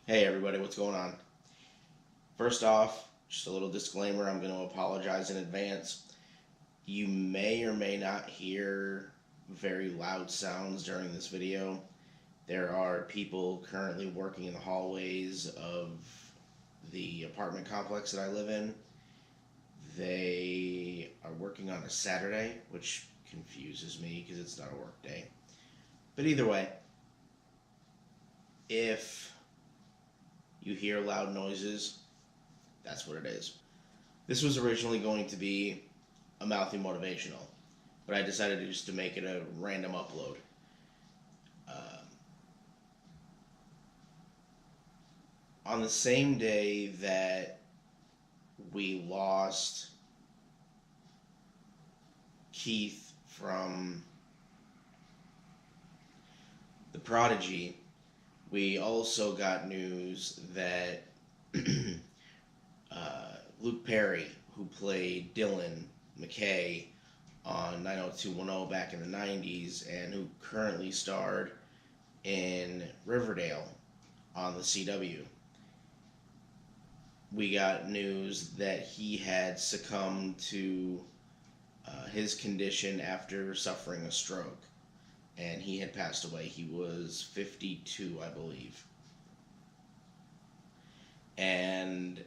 Hey everybody, what's going on? First off, just a little disclaimer, I'm going to apologize in advance. You may or may not hear very loud sounds during this video. There are people currently working in the hallways of the apartment complex that I live in. They are working on a Saturday, which confuses me because it's not a work day. But either way, if you hear loud noises, that's what it is. This was originally going to be a Mouthy motivational, but I decided just to make it a random upload. On the same day that we lost Keith from The Prodigy, we also got news that Luke Perry, who played Dylan McKay on 90210 back in the 90s and who currently starred in Riverdale on the CW, we got news that he had succumbed to his condition after suffering a stroke, and he had passed away. He was 52, I believe. And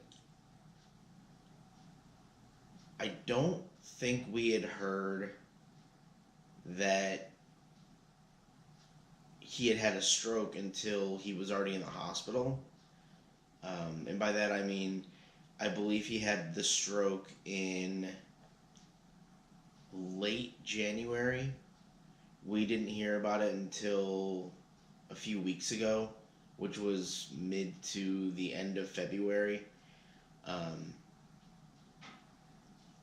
I don't think we had heard that he had had a stroke until he was already in the hospital. And by that I mean, I believe he had the stroke in late January. We didn't hear about it until a few weeks ago, which was mid to the end of February.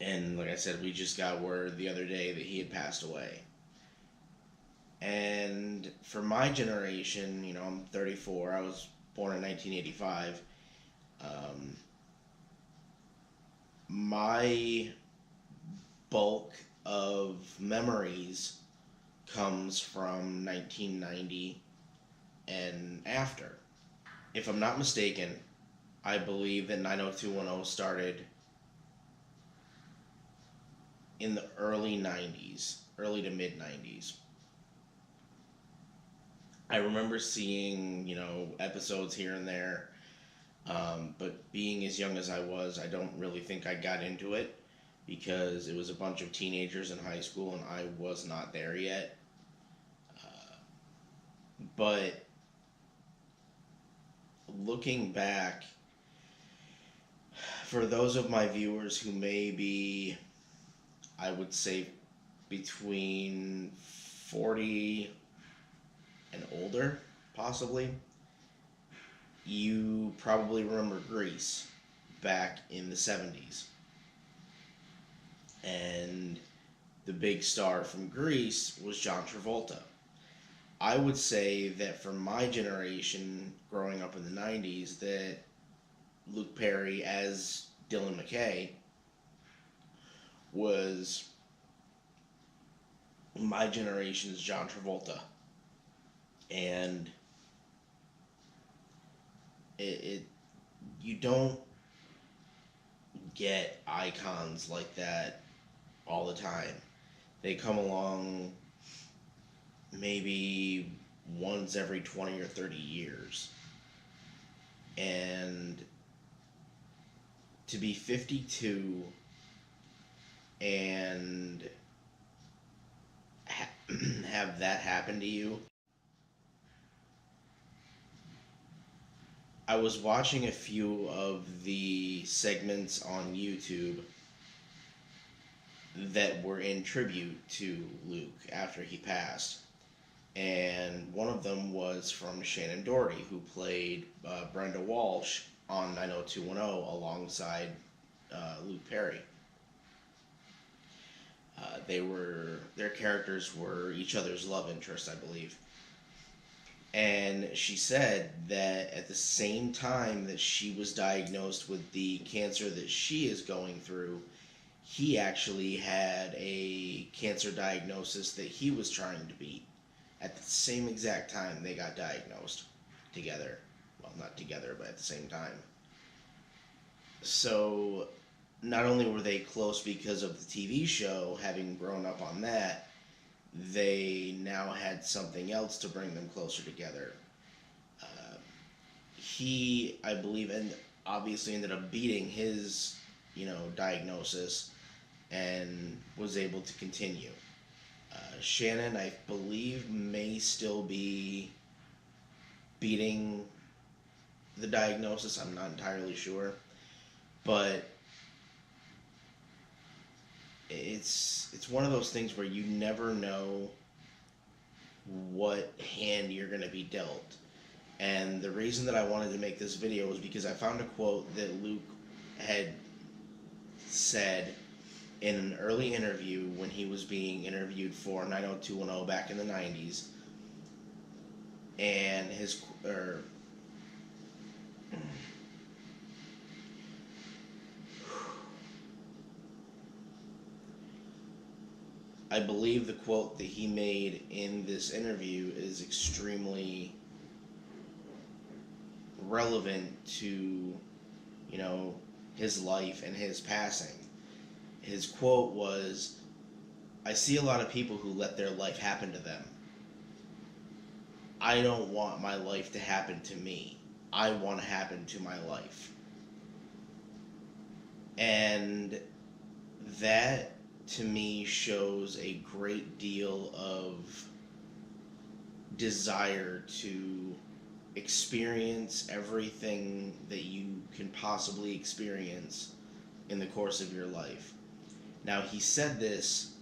And like I said, we just got word the other day that he had passed away. And for my generation, I'm 34. I was born in 1985. My bulk of memories comes from 1990 and after. If I'm not mistaken, I believe that 90210 started in the early 90s, early to mid 90s. I remember seeing, episodes here and there, but being as young as I was, I don't really think I got into it because it was a bunch of teenagers in high school and I was not there yet. But looking back, for those of my viewers who may be, I would say, between 40 and older, possibly, you probably remember Grease back in the 70s. And the big star from Grease was John Travolta. I would say that for my generation, growing up in the 90s, that Luke Perry as Dylan McKay was my generation's John Travolta. And you don't get icons like that all the time. They come along maybe once every 20 or 30 years. And to be 52 and have that happen to you. I was watching a few of the segments on YouTube that were in tribute to Luke after he passed. And one of them was from Shannon Doherty, who played Brenda Walsh on 90210 alongside Luke Perry. Their characters were each other's love interests, I believe. And she said that at the same time that she was diagnosed with the cancer that she is going through, he actually had a cancer diagnosis that he was trying to beat. At the same exact time they got diagnosed together. Well, not together, but at the same time. So not only were they close because of the TV show, having grown up on that, they now had something else to bring them closer together. Uh, he, I believe, and obviously ended up beating his, diagnosis and was able to continue. Shannon, I believe, may still be beating the diagnosis. I'm not entirely sure, but it's one of those things where you never know what hand you're going to be dealt. And the reason that I wanted to make this video was because I found a quote that Luke had said in an early interview when he was being interviewed for 90210 back in the 90s. And I believe the quote that he made in this interview is extremely relevant to, you know, his life and his passing. His quote was, "I see a lot of people who let their life happen to them. I don't want my life to happen to me. I want to happen to my life." And that to me shows a great deal of desire to experience everything that you can possibly experience in the course of your life. Now, he said this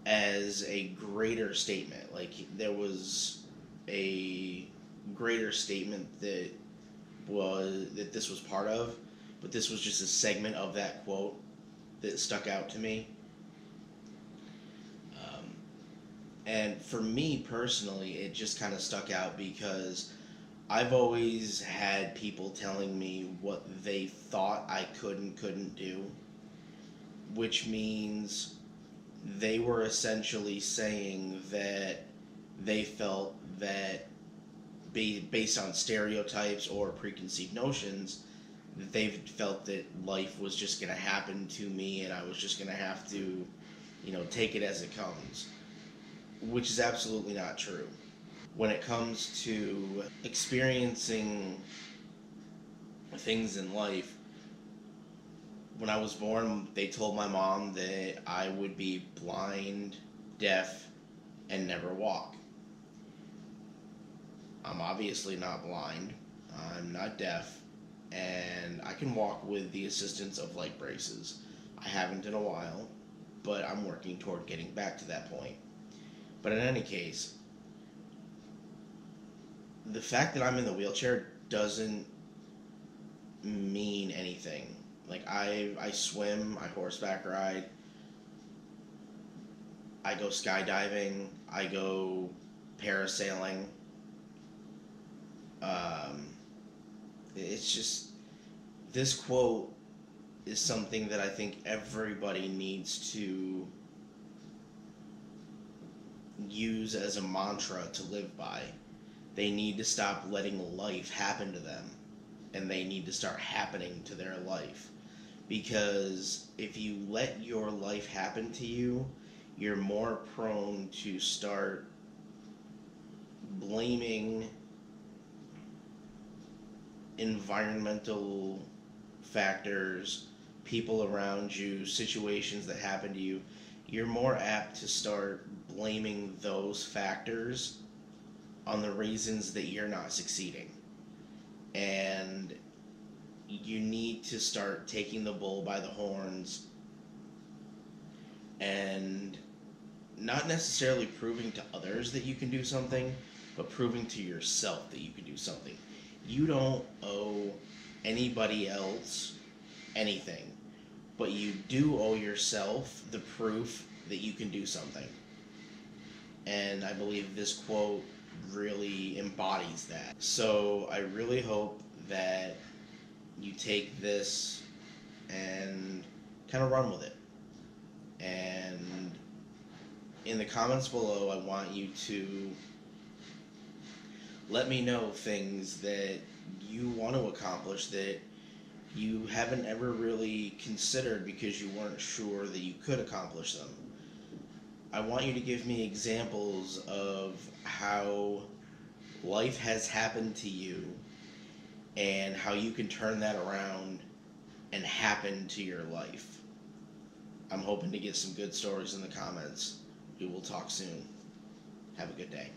as a greater statement. Like, there was a greater statement that this was part of, but this was just a segment of that quote that stuck out to me. And for me personally, it just kind of stuck out because I've always had people telling me what they thought I could and couldn't do, which means they were essentially saying that they felt that based on stereotypes or preconceived notions, that they felt that life was just going to happen to me and I was just going to have to, take it as it comes, which is absolutely not true. When it comes to experiencing things in life, when I was born, they told my mom that I would be blind, deaf, and never walk. I'm obviously not blind, I'm not deaf, and I can walk with the assistance of light braces. I haven't in a while, but I'm working toward getting back to that point. But in any case, the fact that I'm in the wheelchair doesn't mean anything. Like, I swim, I horseback ride, I go skydiving, I go parasailing. Um, it's just, this quote is something that I think everybody needs to use as a mantra to live by. They need to stop letting life happen to them, and they need to start happening to their life. Because if you let your life happen to you, you're more prone to start blaming environmental factors, people around you, situations that happen to you. You're more apt to start blaming those factors on the reasons that you're not succeeding. And you need to start taking the bull by the horns and not necessarily proving to others that you can do something, but proving to yourself that you can do something. You don't owe anybody else anything, but you do owe yourself the proof that you can do something. And I believe this quote really embodies that. So I really hope that you take this and kind of run with it. And in the comments below, I want you to Let me know things that you want to accomplish that you haven't ever really considered because you weren't sure that you could accomplish them. I want you to give me examples of how life has happened to you and how you can turn that around and happen to your life. I'm hoping to get some good stories in the comments. We will talk soon. Have a good day.